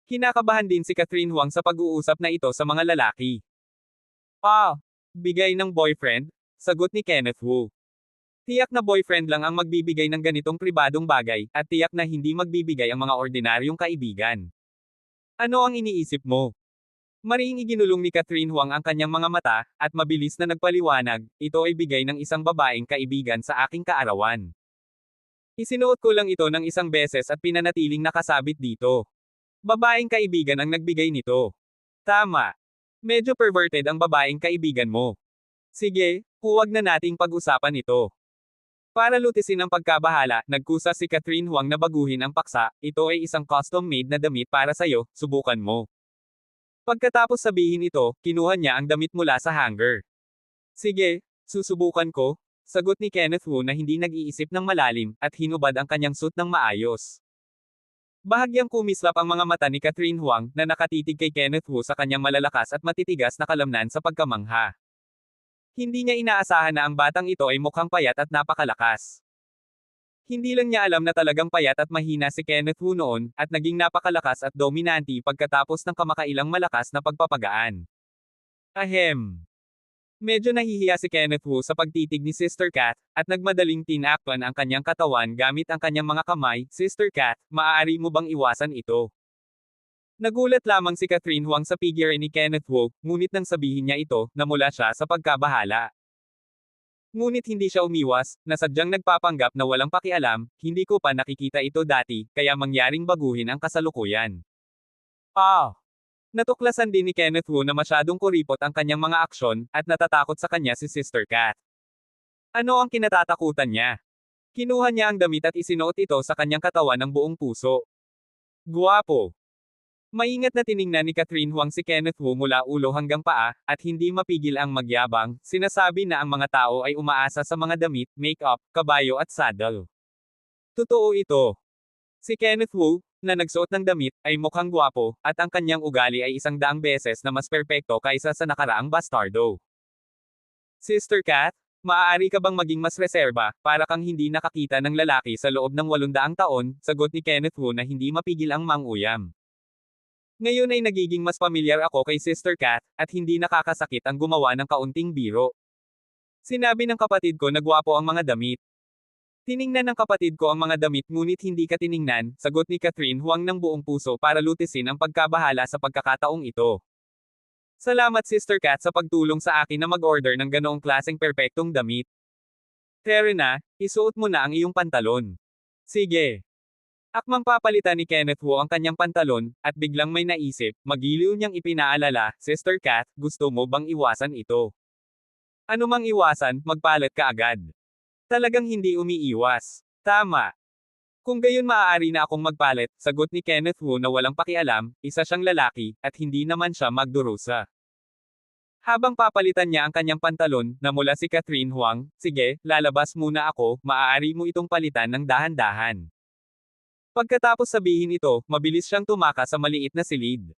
Kinakabahan din si Catherine Huang sa pag-uusap na ito sa mga lalaki. Bigay ng boyfriend? Sagot ni Kenneth Wu. Tiyak na boyfriend lang ang magbibigay ng ganitong pribadong bagay, at tiyak na hindi magbibigay ang mga ordinaryong kaibigan. Ano ang iniisip mo? Mariing iginulong ni Catherine Huang ang kanyang mga mata, at mabilis na nagpaliwanag, ito ay bigay ng isang babaeng kaibigan sa aking kaarawan. Isinuot ko lang ito ng isang beses at pinanatiling nakasabit dito. Babaeng kaibigan ang nagbigay nito. Tama. Medyo perverted ang babaeng kaibigan mo. Sige, huwag na nating pag-usapan ito. Para lutisin ang pagkabahala, nagkusa si Catherine Huang na baguhin ang paksa, ito ay isang custom-made na damit para sayo, subukan mo. Pagkatapos sabihin ito, kinuha niya ang damit mula sa hanger. Sige, susubukan ko, sagot ni Kenneth Wu na hindi nag-iisip ng malalim, at hinubad ang kanyang suit ng maayos. Bahagyang kumislap ang mga mata ni Catherine Huang, na nakatitig kay Kenneth Wu sa kanyang malalakas at matitigas na kalamnan sa pagkamangha. Hindi niya inaasahan na ang batang ito ay mukhang payat at napakalakas. Hindi lang niya alam na talagang payat at mahina si Kenneth Wu noon, at naging napakalakas at dominanti pagkatapos ng kamakailang malakas na pagpapagaan. Ahem. Medyo nahihiya si Kenneth Wu sa pagtitig ni Sister Cat, at nagmadaling tinakpan ang kanyang katawan gamit ang kanyang mga kamay. Sister Cat, maaari mo bang iwasan ito? Nagulat lamang si Catherine Huang sa figure ni Kenneth Wu, ngunit nang sabihin niya ito, namula siya sa pagkabahala. Ngunit hindi siya umiwas, na sadyang nagpapanggap na walang pakialam, hindi ko pa nakikita ito dati, kaya mangyaring baguhin ang kasalukuyan. Natuklasan din ni Kenneth Wu na masyadong kuripot ang kanyang mga aksyon, at natatakot sa kanya si Sister Cat. Ano ang kinatatakutan niya? Kinuha niya ang damit at isinuot ito sa kanyang katawan ng buong puso. Guwapo. Maingat na tiningnan ni Catherine Huang si Kenneth Wu mula ulo hanggang paa, at hindi mapigil ang magyabang, sinasabi na ang mga tao ay umaasa sa mga damit, make-up, kabayo at saddle. Totoo ito. Si Kenneth Wu, na nagsuot ng damit, ay mukhang gwapo, at ang kanyang ugali ay 100 beses na mas perpekto kaysa sa nakaraang bastardo. Sister Cat, Maaari ka bang maging mas reserba, para kang hindi nakakita ng lalaki sa loob ng 800 taon, sagot ni Kenneth Wu na hindi mapigil ang manguyam. Ngayon ay nagiging mas pamilyar ako kay Sister Cat, at hindi nakakasakit ang gumawa ng kaunting biro. Sinabi ng kapatid ko na gwapo ang mga damit. Tiningnan ng kapatid ko ang mga damit ngunit hindi ka tiningnan, sagot ni Catherine Huang ng buong puso para lutisin ang pagkabahala sa pagkakataong ito. Salamat Sister Cat sa pagtulong sa akin na mag-order ng ganoong klaseng perpektong damit. Terena, isuot mo na ang iyong pantalon. Sige. Akmang papalitan ni Kenneth Wu ang kanyang pantalon, at biglang may naisip, magiliw niyang ipinaalala, Sister Cat, gusto mo bang iwasan ito? Ano mang iwasan, magpalit ka agad. Talagang hindi umiiwas. Tama. Kung gayon maaari na akong magpalit, sagot ni Kenneth Wu na walang pakialam, isa siyang lalaki, at hindi naman siya magdurusa. Habang papalitan niya ang kanyang pantalon, namula si Catherine Huang, sige, lalabas muna ako, maaari mo itong palitan ng dahan-dahan. Pagkatapos sabihin ito, mabilis siyang tumakas sa maliit na silid.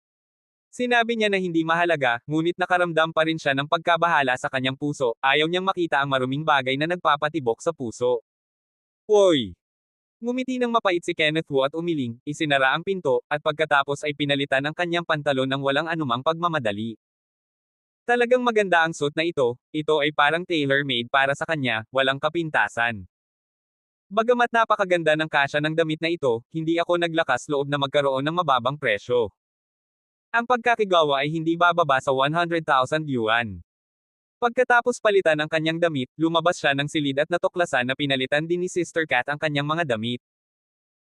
Sinabi niya na hindi mahalaga, ngunit nakaramdam pa rin siya ng pagkabahala sa kanyang puso, ayaw niyang makita ang maruming bagay na nagpapatibok sa puso. Hoy! Ngumiti ng mapait si Kenneth Wu at umiling, isinara ang pinto, at pagkatapos ay pinalitan ang kanyang pantalon ng walang anumang pagmamadali. Talagang maganda ang suit na ito ay parang tailor-made para sa kanya, walang kapintasan. Bagamat napakaganda ng kasya ng damit na ito, hindi ako naglakas loob na magkaroon ng mababang presyo. Ang pagkakigawa ay hindi bababa sa 100,000 yuan. Pagkatapos palitan ang kanyang damit, lumabas siya ng silid at natuklasan na pinalitan din ni Sister Cat ang kanyang mga damit.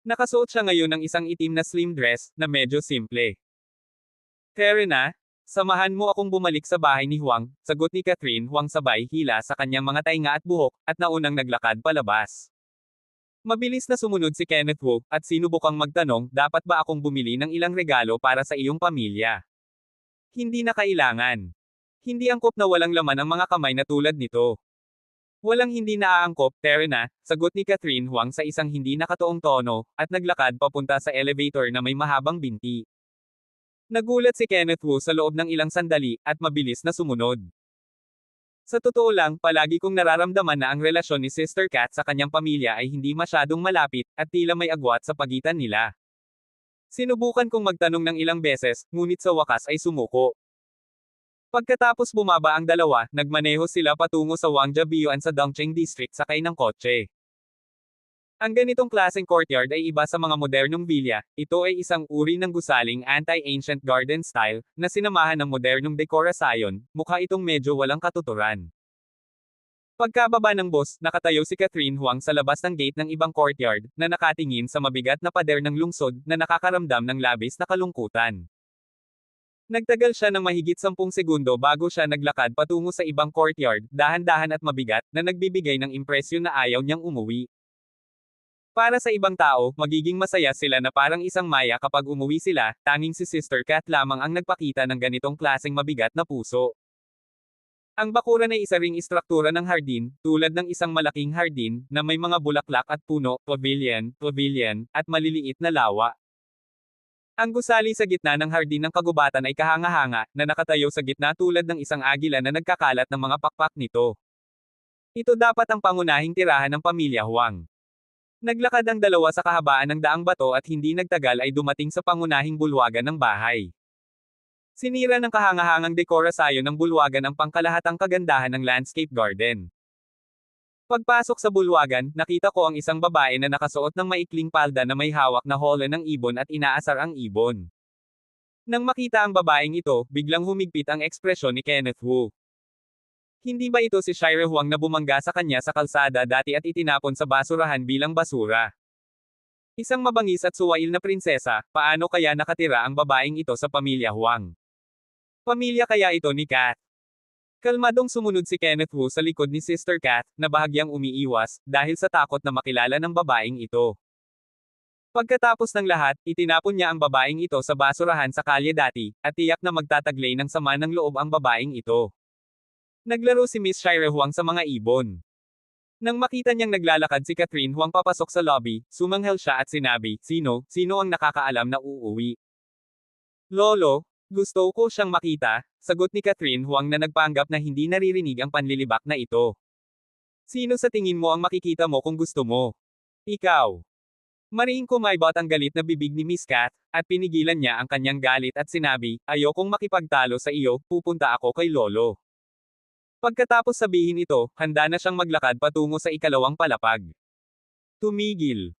Nakasuot siya ngayon ng isang itim na slim dress, na medyo simple. Terena, samahan mo akong bumalik sa bahay ni Huang, sagot ni Catherine Huang sabay hila sa kanyang mga tainga at buhok, at naunang naglakad palabas. Mabilis na sumunod si Kenneth Wu, at sinubukang magtanong, dapat ba akong bumili ng ilang regalo para sa iyong pamilya? Hindi na kailangan. Hindi angkop na walang laman ang mga kamay na tulad nito. Walang hindi naaangkop, Terena, sagot ni Catherine Huang sa isang hindi nakatoong tono, at naglakad papunta sa elevator na may mahabang binti. Nagulat si Kenneth Wu sa loob ng ilang sandali, at mabilis na sumunod. Sa totoo lang, palagi kong nararamdaman na ang relasyon ni Sister Cat sa kanyang pamilya ay hindi masyadong malapit, at tila may agwat sa pagitan nila. Sinubukan kong magtanong ng ilang beses, ngunit sa wakas ay sumuko. Pagkatapos bumaba ang dalawa, nagmaneho sila patungo sa Wangjiabiuan sa Dongcheng District sakay ng kotse. Ang ganitong klaseng courtyard ay iba sa mga modernong villa, ito ay isang uri ng gusaling anti-ancient garden style, na sinamahan ng modernong dekorasyon, mukha itong medyo walang katuturan. Pagkababa ng bus, nakatayo si Catherine Huang sa labas ng gate ng ibang courtyard, na nakatingin sa mabigat na pader ng lungsod, na nakakaramdam ng labis na kalungkutan. Nagtagal siya ng mahigit 10 segundo bago siya naglakad patungo sa ibang courtyard, dahan-dahan at mabigat, na nagbibigay ng impresyon na ayaw niyang umuwi. Para sa ibang tao, magiging masaya sila na parang isang maya kapag umuwi sila, tanging si Sister Cat lamang ang nagpakita ng ganitong klaseng mabigat na puso. Ang bakuran ay isa ring istruktura ng hardin, tulad ng isang malaking hardin, na may mga bulaklak at puno, pavilion, at maliliit na lawa. Ang gusali sa gitna ng hardin ng kagubatan ay kahanga-hanga, na nakatayo sa gitna tulad ng isang agila na nagkakalat ng mga pakpak nito. Ito dapat ang pangunahing tirahan ng pamilya Huang. Naglakad ang dalawa sa kahabaan ng daang bato at hindi nagtagal ay dumating sa pangunahing bulwagan ng bahay. Sinira ng kahangahangang dekorasyon ng bulwagan ang pangkalahatang kagandahan ng landscape garden. Pagpasok sa bulwagan, nakita ko ang isang babae na nakasuot ng maikling palda na may hawak na hole ng ibon at inaasar ang ibon. Nang makita ang babaeng ito, biglang humigpit ang ekspresyon ni Kenneth Wu. Hindi ba ito si Shire Huang na bumangga sa kanya sa kalsada dati at itinapon sa basurahan bilang basura? Isang mabangis at suwail na prinsesa, paano kaya nakatira ang babaeng ito sa pamilya Huang? Pamilya kaya ito ni Cat? Kalmadong sumunod si Kenneth Wu sa likod ni Sister Cat, na bahagyang umiiwas, dahil sa takot na makilala ng babaeng ito. Pagkatapos ng lahat, itinapon niya ang babaeng ito sa basurahan sa kalye dati, at tiyak na magtataglay ng sama ng loob ang babaeng ito. Naglaro si Miss Shire Huang sa mga ibon. Nang makita niyang naglalakad si Catherine Huang papasok sa lobby, sumanghel siya at sinabi, Sino ang nakakaalam na uuwi? Lolo, gusto ko siyang makita, sagot ni Catherine Huang na nagpanggap na hindi naririnig ang panlilibak na ito. Sino sa tingin mo ang makikita mo kung gusto mo? Ikaw. Mariing kumaybot ang galit na bibig ni Miss Cat, at pinigilan niya ang kanyang galit at sinabi, ayokong makipagtalo sa iyo, pupunta ako kay Lolo. Pagkatapos sabihin ito, handa na siyang maglakad patungo sa ikalawang palapag. Tumigil.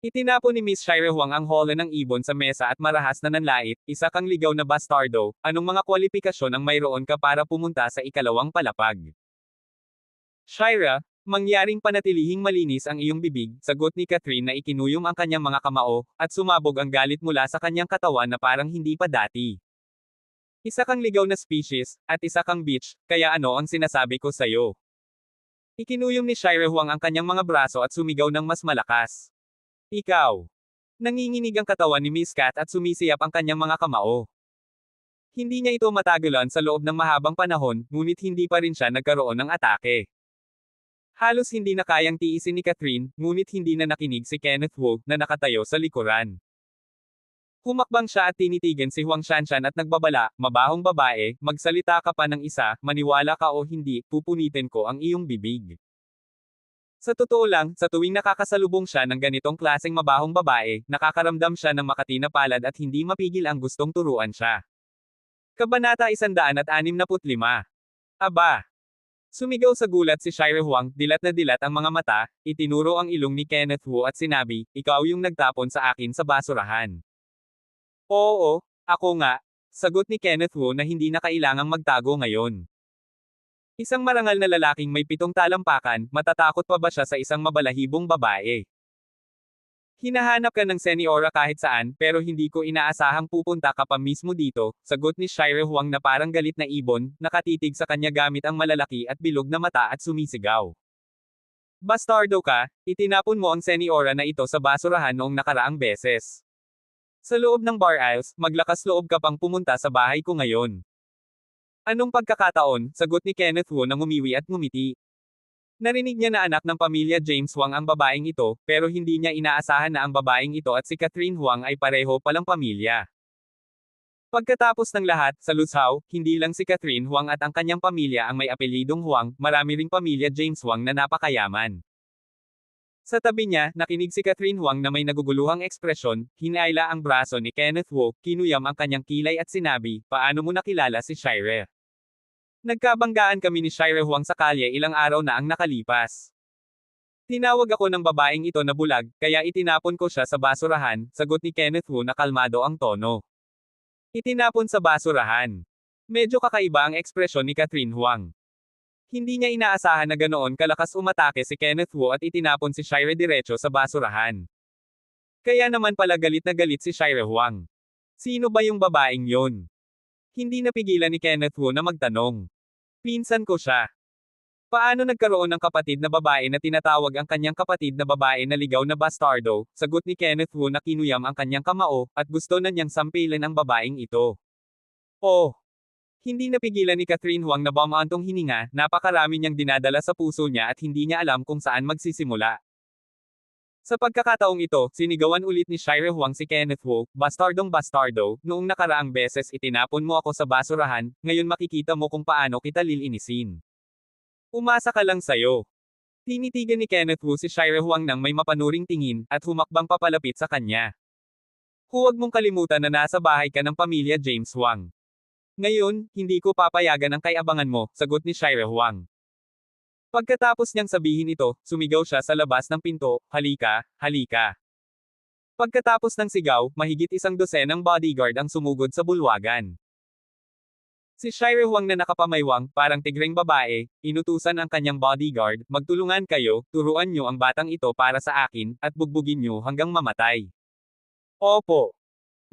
Itinapon ni Miss Shire Huang ang hola ng ibon sa mesa at marahas na nanlait, isa kang ligaw na bastardo, anong mga kwalifikasyon ang mayroon ka para pumunta sa ikalawang palapag? Shira, mangyaring panatilihing malinis ang iyong bibig, sagot ni Catherine na ikinuyom ang kanyang mga kamao, at sumabog ang galit mula sa kanyang katawan na parang hindi pa dati. Isa kang ligaw na species, at isa kang bitch, kaya ano ang sinasabi ko sa'yo? Ikinuyom ni Shire Huang ang kanyang mga braso at sumigaw ng mas malakas. Ikaw. Nanginginig ang katawan ni Miss Cat at sumisiyap ang kanyang mga kamao. Hindi niya ito matagalan sa loob ng mahabang panahon, ngunit hindi pa rin siya nagkaroon ng atake. Halos hindi na kayang tiisin ni Catherine, ngunit hindi na nakinig si Kenneth Wu, na nakatayo sa likuran. Humakbang siya at tinitigan si Huang Shanshan at nagbabala, mabahong babae, magsalita ka pa ng isa, maniwala ka o hindi, pupunitin ko ang iyong bibig. Sa totoo lang, sa tuwing nakakasalubong siya ng ganitong klaseng mabahong babae, nakakaramdam siya ng makati na palad at hindi mapigil ang gustong turuan siya. Kabanata 165. Aba! Sumigaw sa gulat si Shire Huang, dilat na dilat ang mga mata, itinuro ang ilong ni Kenneth Wu at sinabi, ikaw yung nagtapon sa akin sa basurahan. Oo, ako nga, sagot ni Kenneth Wu na hindi na kailangang magtago ngayon. Isang marangal na lalaking may 7 talampakan, matatakot pa ba siya sa isang mabalahibong babae? Hinahanap ka ng Seniora kahit saan, pero hindi ko inaasahang pupunta ka pa mismo dito, sagot ni Shire Huang na parang galit na ibon, nakatitig sa kanya gamit ang malalaki at bilog na mata at sumisigaw. Bastardo ka, itinapon mo ang Seniora na ito sa basurahan noong nakaraang beses. Sa loob ng bar aisles, maglakas loob ka pang pumunta sa bahay ko ngayon. Anong pagkakataon, sagot ni Kenneth Wu na ngumiwi at ngumiti. Narinig niya na anak ng pamilya James Huang ang babaeng ito, pero hindi niya inaasahan na ang babaeng ito at si Catherine Huang ay pareho palang pamilya. Pagkatapos ng lahat, sa Luzhou, hindi lang si Catherine Huang at ang kanyang pamilya ang may apelyidong Huang, marami ring pamilya James Huang na napakayaman. Sa tabi niya, nakinig si Catherine Huang na may naguguluhang ekspresyon, hinayla ang braso ni Kenneth Wu, kinuyam ang kanyang kilay at sinabi, paano mo nakilala si Shire? Nagkabanggaan kami ni Shire Huang sa kalye ilang araw na ang nakalipas. Tinawag ako ng babaeng ito na bulag, kaya itinapon ko siya sa basurahan, sagot ni Kenneth Wu na kalmado ang tono. Itinapon sa basurahan. Medyo kakaiba ang ekspresyon ni Catherine Huang. Hindi niya inaasahan na ganoon kalakas umatake si Kenneth Wu at itinapon si Shire diretso sa basurahan. Kaya naman pala galit na galit si Shire Huang. Sino ba yung babaeng yon? Hindi napigilan ni Kenneth Wu na magtanong. Pinsan ko siya. Paano nagkaroon ng kapatid na babae na tinatawag ang kanyang kapatid na babae na ligaw na bastardo, sagot ni Kenneth Wu na kinuyam ang kanyang kamao, at gusto na niyang sampilin ang babaeng ito. Oh! Hindi napigilan ni Catherine Huang na bumantong hininga, napakarami niyang dinadala sa puso niya at hindi niya alam kung saan magsisimula. Sa pagkakataong ito, sinigawan ulit ni Shire Huang si Kenneth Wu, bastardong bastardo, noong nakaraang beses itinapon mo ako sa basurahan, ngayon makikita mo kung paano kita lilinisin. Umasa ka lang sayo. Tinitigan ni Kenneth Wu si Shire Huang nang may mapanuring tingin, at humakbang papalapit sa kanya. Huwag mong kalimutan na nasa bahay ka ng pamilya James Huang. Ngayon, hindi ko papayagan ang kaiabangan mo, sagot ni Shire Huang. Pagkatapos niyang sabihin ito, sumigaw siya sa labas ng pinto, halika, halika. Pagkatapos ng sigaw, mahigit 100 bodyguard ang sumugod sa bulwagan. Si Shire Huang na nakapamaywang, parang tigreng babae, inutusan ang kanyang bodyguard, magtulungan kayo, turuan niyo ang batang ito para sa akin, at bugbugin niyo hanggang mamatay. Opo.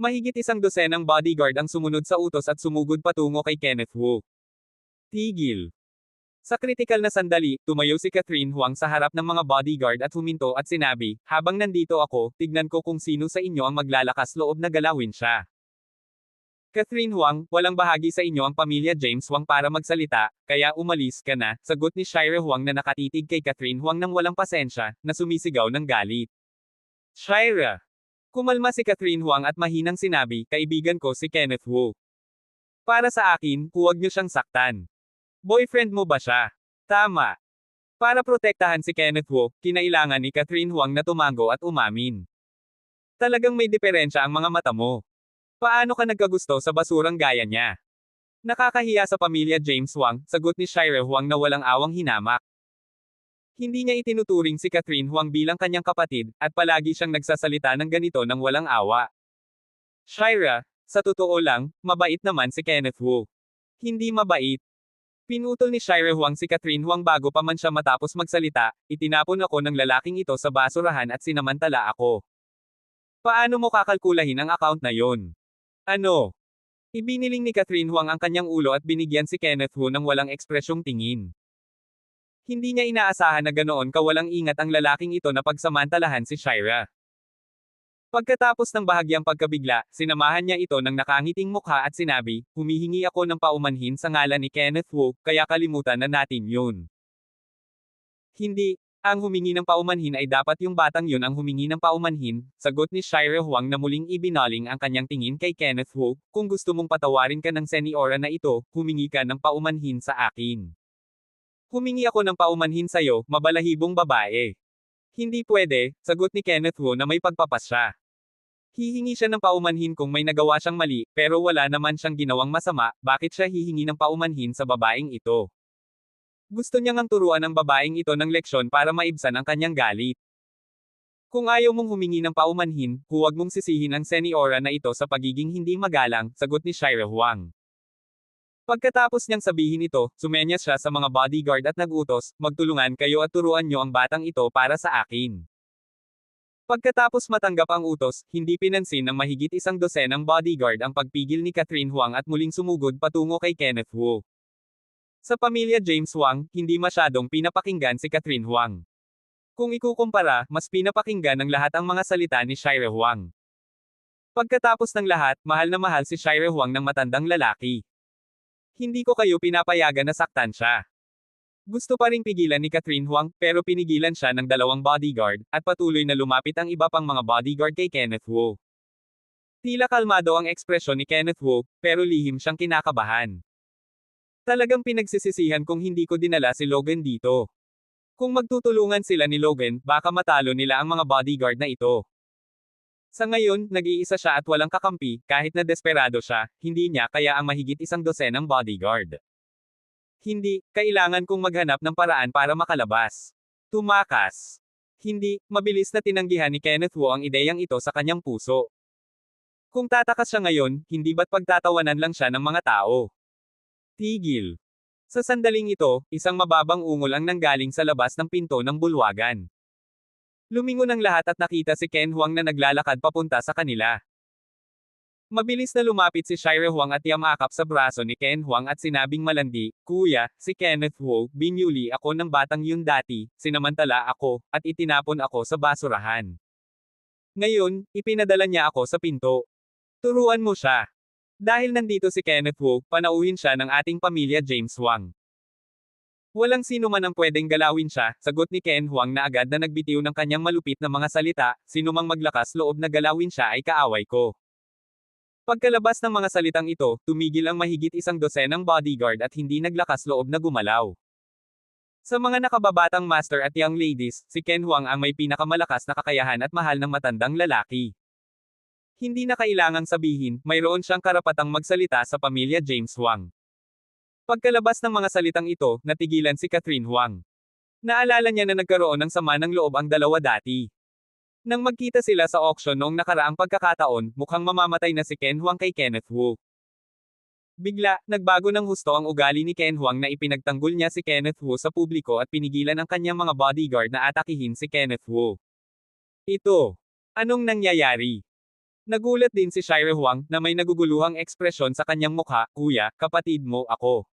Mahigit 100 bodyguard ang sumunod sa utos at sumugod patungo kay Kenneth Wu. Tigil. Sa kritikal na sandali, tumayo si Catherine Huang sa harap ng mga bodyguard at huminto at sinabi, habang nandito ako, tignan ko kung sino sa inyo ang maglalakas loob na galawin siya. Catherine Huang, walang bahagi sa inyo ang pamilya James Huang para magsalita, kaya umalis ka na, sagot ni Shire Huang na nakatitig kay Catherine Huang nang walang pasensya, na sumisigaw ng galit. Shire! Kumalma si Catherine Huang at mahinang sinabi, kaibigan ko si Kenneth Wu. Para sa akin, huwag niyo siyang saktan. Boyfriend mo ba siya? Tama. Para protektahan si Kenneth Wu, kinailangan ni Catherine Huang na tumango at umamin. Talagang may diferensya ang mga mata mo. Paano ka nagkagusto sa basurang gaya niya? Nakakahiya sa pamilya James Huang, sagot ni Shire Huang na walang awang hinamak. Hindi niya itinuturing si Catherine Huang bilang kanyang kapatid, at palagi siyang nagsasalita ng ganito nang walang awa. Shira, sa totoo lang, mabait naman si Kenneth Wu. Hindi mabait. Pinutol ni Shire Huang si Catherine Huang bago pa man siya matapos magsalita, itinapon ako ng lalaking ito sa basurahan at sinamantala ako. Paano mo kakalkulahin ang account na yon? Ano? Ibiniling ni Catherine Huang ang kanyang ulo at binigyan si Kenneth Wu ng walang ekspresyong tingin. Hindi niya inaasahan na ganoon kawalang ingat ang lalaking ito na pagsamantalahan si Shira. Pagkatapos ng bahagyang pagkabigla, sinamahan niya ito ng nakangiting mukha at sinabi, humihingi ako ng paumanhin sa ngalan ni Kenneth Wu, kaya kalimutan na natin yun. Hindi, ang humingi ng paumanhin ay dapat yung batang yun ang humingi ng paumanhin, sagot ni Shira Huang na muling ibinaling ang kanyang tingin kay Kenneth Wu, kung gusto mong patawarin ka ng seniora na ito, humingi ka ng paumanhin sa akin. Humingi ako ng paumanhin sa'yo, mabalahibong babae. Hindi pwede, sagot ni Kenneth Wu na may pagpapasya. Hihingi siya ng paumanhin kung may nagawa siyang mali, pero wala naman siyang ginawang masama, bakit siya hihingi ng paumanhin sa babaeng ito? Gusto niyang ang turuan ng babaeng ito ng leksyon para maibsan ang kanyang galit. Kung ayaw mong humingi ng paumanhin, huwag mong sisihin ang seniora na ito sa pagiging hindi magalang, sagot ni Shira Huang. Pagkatapos niyang sabihin ito, sumenyas siya sa mga bodyguard at nagutos, magtulungan kayo at turuan niyo ang batang ito para sa akin. Pagkatapos matanggap ang utos, hindi pinansin ng mahigit 100 bodyguard ang pagpigil ni Catherine Huang at muling sumugod patungo kay Kenneth Wu. Sa pamilya James Huang, hindi masyadong pinapakinggan si Catherine Huang. Kung ikukumpara, mas pinapakinggan ng lahat ang mga salita ni Shira Huang. Pagkatapos ng lahat, mahal na mahal si Shira Huang ng matandang lalaki. Hindi ko kayo pinapayagan na saktan siya. Gusto pa ring pigilan ni Catherine Huang, pero pinigilan siya ng 2 bodyguard, at patuloy na lumapit ang iba pang mga bodyguard kay Kenneth Wu. Tila kalmado ang ekspresyon ni Kenneth Wu, pero lihim siyang kinakabahan. Talagang pinagsisisihan kung hindi ko dinala si Logan dito. Kung magtutulungan sila ni Logan, baka matalo nila ang mga bodyguard na ito. Sa ngayon, nag-iisa siya at walang kakampi, kahit na desperado siya, hindi niya kaya ang mahigit 100 bodyguard. Hindi, kailangan kong maghanap ng paraan para makalabas. Tumakas. Hindi, mabilis na tinanggihan ni Kenneth Wu ang ideyang ito sa kanyang puso. Kung tatakas siya ngayon, hindi ba't pagtatawanan lang siya ng mga tao? Tigil. Sa sandaling ito, isang mababang ungol ang nanggaling sa labas ng pinto ng bulwagan. Lumingon ang lahat at nakita si Ken Huang na naglalakad papunta sa kanila. Mabilis na lumapit si Shira Huang at yamakap sa braso ni Ken Huang at sinabing malandi, Kuya, si Kenneth Wu, binyuli ako ng batang yun dati, sinamantala ako, at itinapon ako sa basurahan. Ngayon, ipinadala niya ako sa pinto. Turuan mo siya. Dahil nandito si Kenneth Wu, panauhin siya ng ating pamilya James Huang. Walang sino man ang pwedeng galawin siya, sagot ni Ken Huang na agad na nagbitiw ng kanyang malupit na mga salita, sino mang maglakas loob na galawin siya ay kaaway ko. Pagkalabas ng mga salitang ito, tumigil ang mahigit 100 bodyguard at hindi naglakas loob na gumalaw. Sa mga nakababatang master at young ladies, si Ken Huang ang may pinakamalakas na kakayahan at mahal ng matandang lalaki. Hindi na kailangang sabihin, mayroon siyang karapatang magsalita sa pamilya James Huang. Pagkalabas ng mga salitang ito, natigilan si Catherine Huang. Naalala niya na nagkaroon ng sama ng loob ang dalawa dati. Nang magkita sila sa auction noong nakaraang pagkakataon, mukhang mamamatay na si Ken Huang kay Kenneth Wu. Bigla, nagbago ng husto ang ugali ni Ken Huang na ipinagtanggol niya si Kenneth Wu sa publiko at pinigilan ang kanyang mga bodyguard na atakihin si Kenneth Wu. Ito. Anong nangyayari? Nagulat din si Shira Huang na may naguguluhang ekspresyon sa kanyang mukha, Kuya, kapatid mo ako.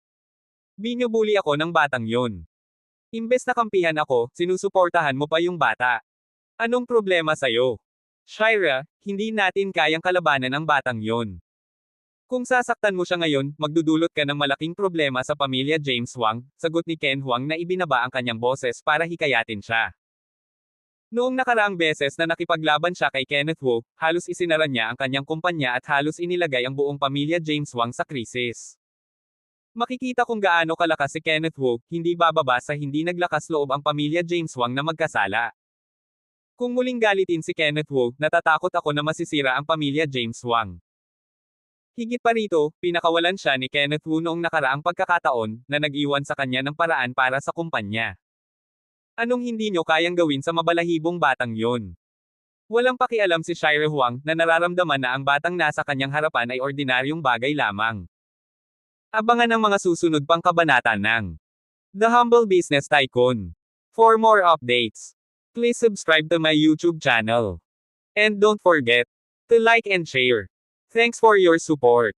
Binubuli ako ng batang yon. Imbes na kampihan ako, sinusuportahan mo pa yung bata. Anong problema sa'yo? Shira, hindi natin kayang kalabanan ang batang yon. Kung sasaktan mo siya ngayon, magdudulot ka ng malaking problema sa pamilya James Huang, sagot ni Ken Huang na ibinaba ang kanyang boses para hikayatin siya. Noong nakaraang beses na nakipaglaban siya kay Kenneth Wu, halos isinara niya ang kanyang kumpanya at halos inilagay ang buong pamilya James Huang sa krisis. Makikita kung gaano kalakas si Kenneth Wu, hindi bababa sa hindi naglakas loob ang pamilya James Wang na magkasala. Kung muling galitin si Kenneth Wu, natatakot ako na masisira ang pamilya James Wang. Higit pa rito, pinakawalan siya ni Kenneth Wu noong nakaraang pagkakataon, na nag-iwan sa kanya ng paraan para sa kumpanya. Anong hindi nyo kayang gawin sa mabalahibong batang yon? Walang pakialam si Shire Huang, na nararamdaman na ang batang nasa kanyang harapan ay ordinaryong bagay lamang. Abangan ang mga susunod pang kabanata ng The Humble Business Tycoon. For more updates, please subscribe to my YouTube channel. And don't forget to like and share. Thanks for your support.